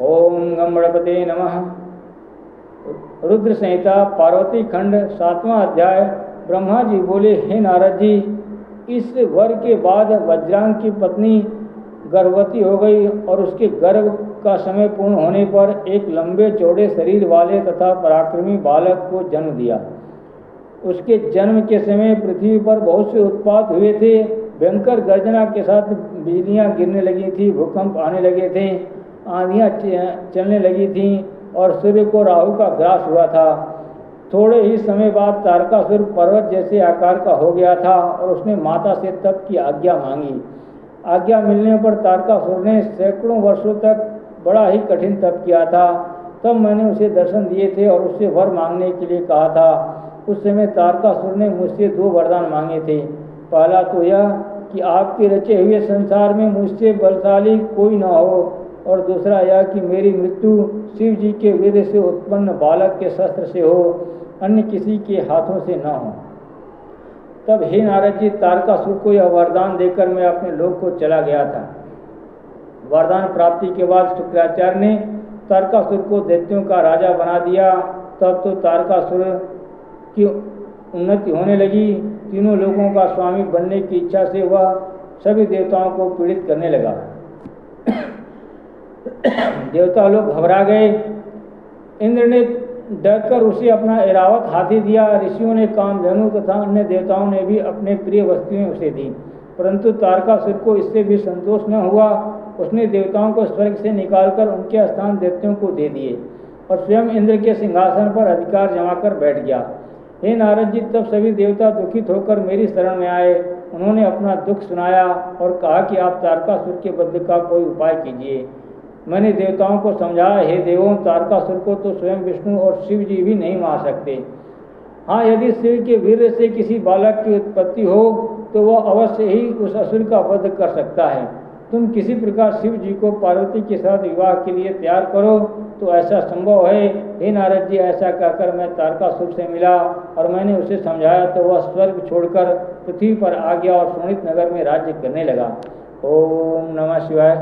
ओम गम गणपते नमः। रुद्र संहिता पार्वती खंड 7वां अध्याय। ब्रह्मा जी बोले, हे नारद जी, इस वर के बाद वज्रांग की पत्नी गर्भवती हो गई और उसके गर्भ का समय पूर्ण होने पर एक लंबे चौड़े शरीर वाले तथा पराक्रमी बालक को जन्म दिया। उसके जन्म के समय पृथ्वी पर बहुत से उत्पात हुए थे। भयंकर गर्जना के साथ बिजलियां गिरने लगी थी, भूकंप आने लगे थे, आंधियां चलने लगी थीं और सूर्य को राहु का ग्रास हुआ था। थोड़े ही समय बाद तारकासुर पर्वत जैसे आकार का हो गया था और उसने माता से तप की आज्ञा मांगी। आज्ञा मिलने पर तारकासुर ने सैकड़ों वर्षों तक बड़ा ही कठिन तप किया था। तब मैंने उसे दर्शन दिए थे और उससे वर मांगने के लिए कहा था। उस समय तारकासुर ने मुझसे 2 वरदान मांगे थे। पहला तो यह कि आपके रचे हुए संसार में मुझसे बलशाली कोई न हो, और दूसरा यह कि मेरी मृत्यु शिव जी के वीर्य से उत्पन्न बालक के शस्त्र से हो, अन्य किसी के हाथों से न हो। तब हे नारद जी, तारकासुर को यह वरदान देकर मैं अपने लोक को चला गया था। वरदान प्राप्ति के बाद शुक्राचार्य ने तारकासुर को दैत्यों का राजा बना दिया। तब तो तारकासुर की उन्नति होने लगी। तीनों लोगों का स्वामी बनने की इच्छा से वह सभी देवताओं को पीड़ित करने लगा। देवता लोग घबरा गए। इंद्र ने डरकर उसे अपना ऐरावत हाथी दिया। ऋषियों ने कामधेनु तथा अन्य देवताओं ने भी अपने प्रिय वस्तुएं उसे दी, परंतु तारकासुर को इससे भी संतोष न हुआ। उसने देवताओं को स्वर्ग से निकालकर उनके स्थान दैत्यों को दे दिए और स्वयं इंद्र के सिंहासन पर अधिकार जमाकर बैठ गया। हे नारद जी, तब सभी देवता दुखित होकर मेरी शरण में आए। उन्होंने अपना दुख सुनाया और कहा कि आप तारकासुर के वध का कोई उपाय कीजिए। मैंने देवताओं को समझाया, हे देवों, तारकासुर को तो स्वयं विष्णु और शिव जी भी नहीं मार सकते। हाँ, यदि शिव के वीर्य से किसी बालक की उत्पत्ति हो तो वह अवश्य ही उस असुर का वध कर सकता है। तुम किसी प्रकार शिव जी को पार्वती के साथ विवाह के लिए तैयार करो तो ऐसा संभव है। हे नारद जी, ऐसा कहकर मैं तारकासुर से मिला और मैंने उसे समझाया तो वह स्वर्ग छोड़कर पृथ्वी पर आ गया और शोणित नगर में राज्य करने लगा। ओम नमः शिवाय।